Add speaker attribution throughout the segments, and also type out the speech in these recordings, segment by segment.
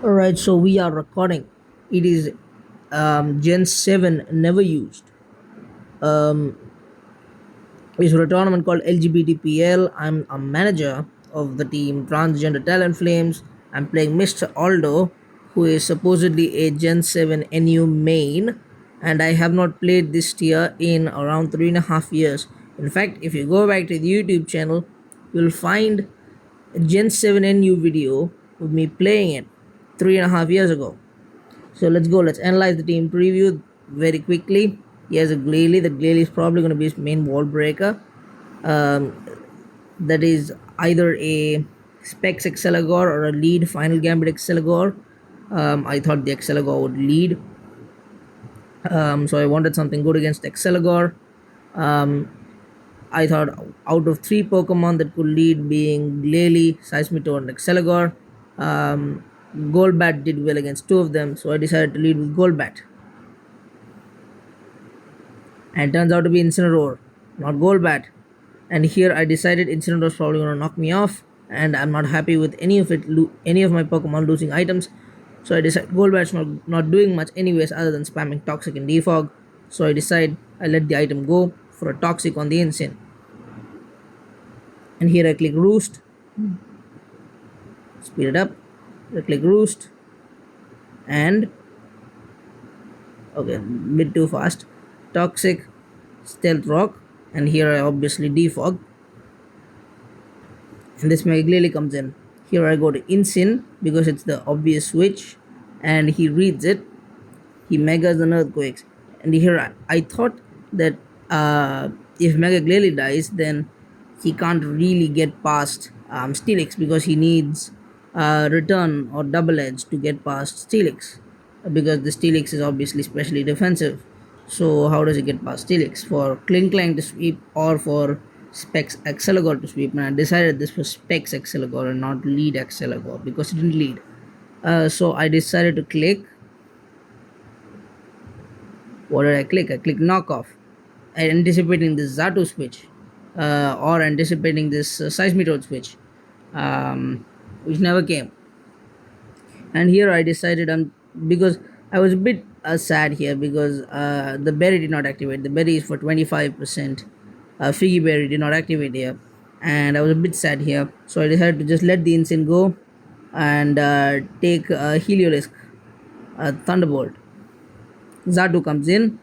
Speaker 1: Alright, so we are recording. It is Gen 7 never used. Um, it's for a tournament called LGBTPL. I'm a manager of the team Transgender Talent Flames. I'm playing Mr. Aldo, who is supposedly a Gen 7 NU main, and I have not played this tier in around 3.5 years. In fact, if you go back to the YouTube channel, you'll find a Gen 7 NU video of me playing it 3.5 years ago. So let's go. Let's analyze the team preview very quickly. He has a Glalie. The Glalie is probably going to be his main wall breaker. Um, that is either a Specs Exceligor or a lead Final Gambit Exceligor. I thought the Exceligor would lead. So I wanted something good against Exceligor. I thought out of three Pokemon that could lead, being Glalie, Seismitoad, and Exceligor, Golbat did well against two of them, so I decided to lead with Golbat. And turns out to be Incineroar, not Golbat. And here I decided Incineroar is probably going to knock me off, and I'm not happy with any of my Pokemon losing items. So I decided Golbat's not doing much anyways other than spamming Toxic and Defog. So I decide I let the item go for a Toxic on the Incin. And here I click Roost, speed it up, I click Roost, and okay, bit too fast, Toxic, Stealth Rock, and here I obviously defog, and this Mega Glalie comes in. Here I go to Incin because it's the obvious switch, and he reads it, he Megas and Earthquakes, and here I thought that if Mega Glalie dies, then he can't really get past Steelix because he needs Return or Double Edge to get past Steelix, because the Steelix is obviously specially defensive. So how does he get past Steelix? For Klinklang to sweep or for Specs Exceligor to sweep? And I decided this was Specs Exceligor and not Lead Exceligor because it didn't lead. So I decided to click. What did I click? I clicked Knockoff, anticipating this Zato switch or anticipating this Seismitoad switch, which never came. And here I decided because I was a bit sad here because the berry did not activate. The berry is for 25%. Figgy berry did not activate here, and I was a bit sad here. So I decided to just let the Incin go and take Heliolisk, Thunderbolt. Zato comes in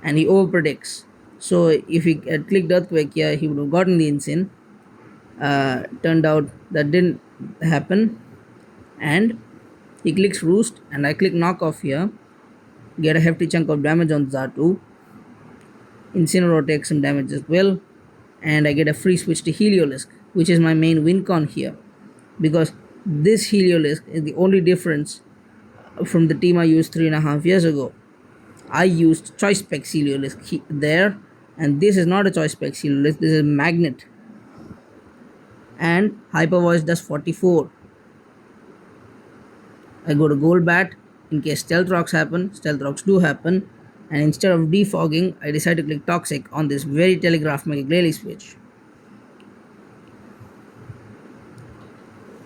Speaker 1: and he overpredicts. So if he had clicked Earthquake here, he would have gotten the Incin. Turned out that didn't happen, and he clicks Roost, and I click Knockoff here, get a hefty chunk of damage on Zato. Incineroar takes some damage as well, and I get a free switch to Heliolisk, which is my main win con here, because this Heliolisk is the only difference from the team I used 3.5 years ago. I used Choice Specs Heliolisk there, and this is not a Choice Specs Heliolisk, this is Magnet. And Hyper Voice does 44. I go to Golbat in case Stealth Rocks happen. Stealth Rocks do happen, and instead of defogging, I decide to click Toxic on this very telegraph Mega Glalie switch.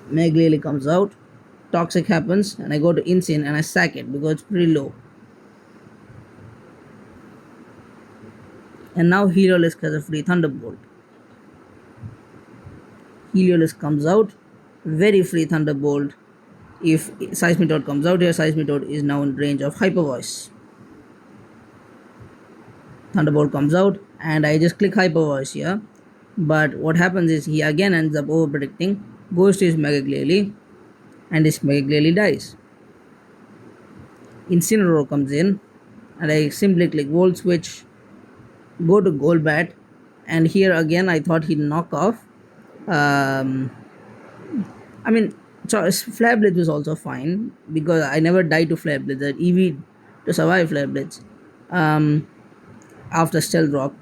Speaker 1: Mega Glalie comes out, Toxic happens, and I go to Incin and I sack it because it's pretty low. And now Heliolisk has a free Thunderbolt. Heliolisk comes out, very free Thunderbolt. If Seismitoad comes out here, Seismitoad is now in range of Hyper Voice. Thunderbolt comes out, and I just click Hyper Voice here. But what happens is he again ends up over predicting, goes to his Mega Glalie, and his Mega Glalie dies. Incineroar comes in, and I simply click Volt Switch, go to Golbat, and here again I thought he'd knock off. Flare Blitz was also fine because I never died to Flare Blitz. That EV to survive Flare Blitz after Stealth Rock.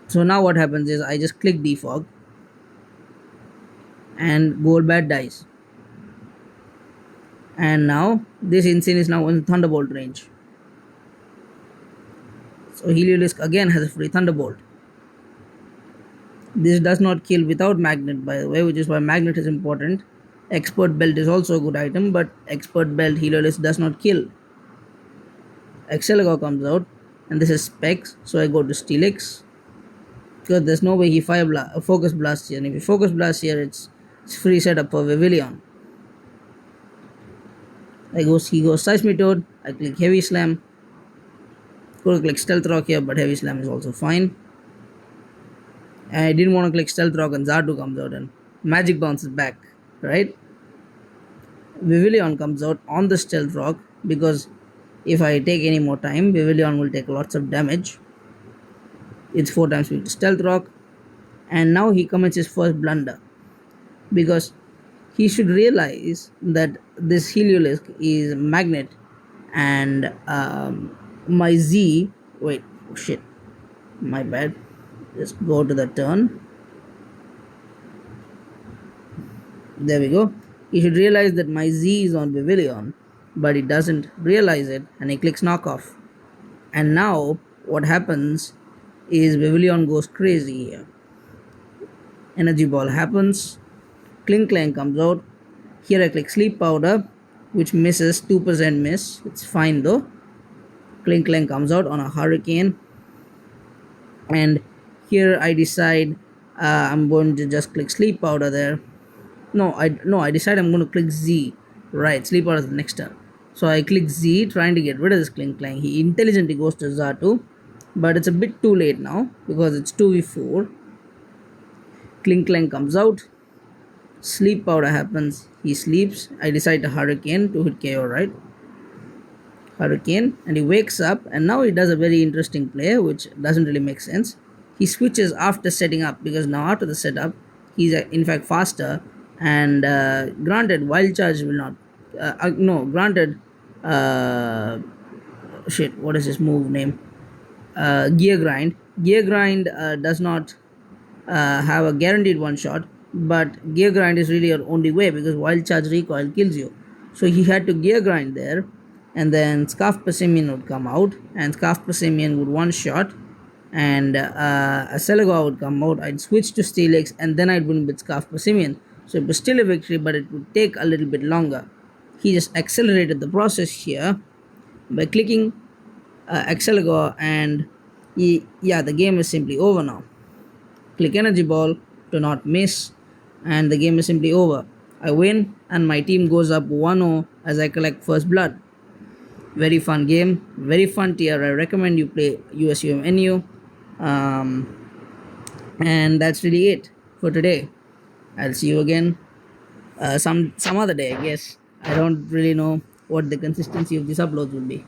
Speaker 1: So now what happens is I just click Defog and Golbat dies. And now this Incin is now in Thunderbolt range. So Heliolisk again has a free Thunderbolt. This does not kill without Magnet, by the way, which is why Magnet is important. Expert belt is also a good item, but expert belt Heliolist does not kill. Excelgor comes out, and this is specs, so I go to Steelix because there's no way he focus blast here. And if you focus blast here, it's free setup for Vivillon. He goes Seismitoad. I click Heavy Slam. Could have clicked Stealth Rock here, but Heavy Slam is also fine. And I didn't want to click Stealth Rock, and Zardu comes out, and Magic bounces back, right? Vivillon comes out on the Stealth Rock because if I take any more time, Vivillon will take lots of damage. It's 4 times speed to Stealth Rock, and now he commits his first blunder because he should realize that this Heliolisk is magnet, and my Z. Wait, oh shit, my bad. Just go to the turn. There we go. He should realize that my Z is on Vivillon, but he doesn't realize it, and he clicks knockoff. And now what happens is Vivillon goes crazy here. Energy ball happens. Clink Clank comes out. Here I click Sleep Powder, which misses, 2% miss. It's fine though. Clink Clank comes out on a Hurricane. And here I decide I'm going to just click Sleep Powder there. I decide I'm going to click Z. Right, Sleep Powder is the next turn. So I click Z, trying to get rid of this Clink Clank. He intelligently goes to Zatu, but it's a bit too late now because it's 2v4. Clink Clank comes out. Sleep Powder happens. He sleeps. I decide to Hurricane to hit KO, right? Hurricane, and he wakes up, and now he does a very interesting play which doesn't really make sense. He switches after setting up because now after the setup he's in fact faster, and granted Wild Charge will not no granted shit, what is his move name? Gear Grind does not have a guaranteed one shot, but Gear Grind is really your only way because Wild Charge recoil kills you. So he had to Gear Grind there, and then Scarf Pessimian would come out, and Scarf Pessimian would one shot, and a Celegor would come out. I'd switch to Steelix, and then I'd win with Scarf Pessimian. So it was still a victory, but it would take a little bit longer. He just accelerated the process here by clicking Excelgor, and the game is simply over now. Click Energy Ball to not miss, and the game is simply over. I win, and my team goes up 1-0 as I collect first blood. Very fun game, very fun tier. I recommend you play USUM NU. And that's really it for today. I'll see you again some other day, I guess. I don't really know what the consistency of these uploads will be.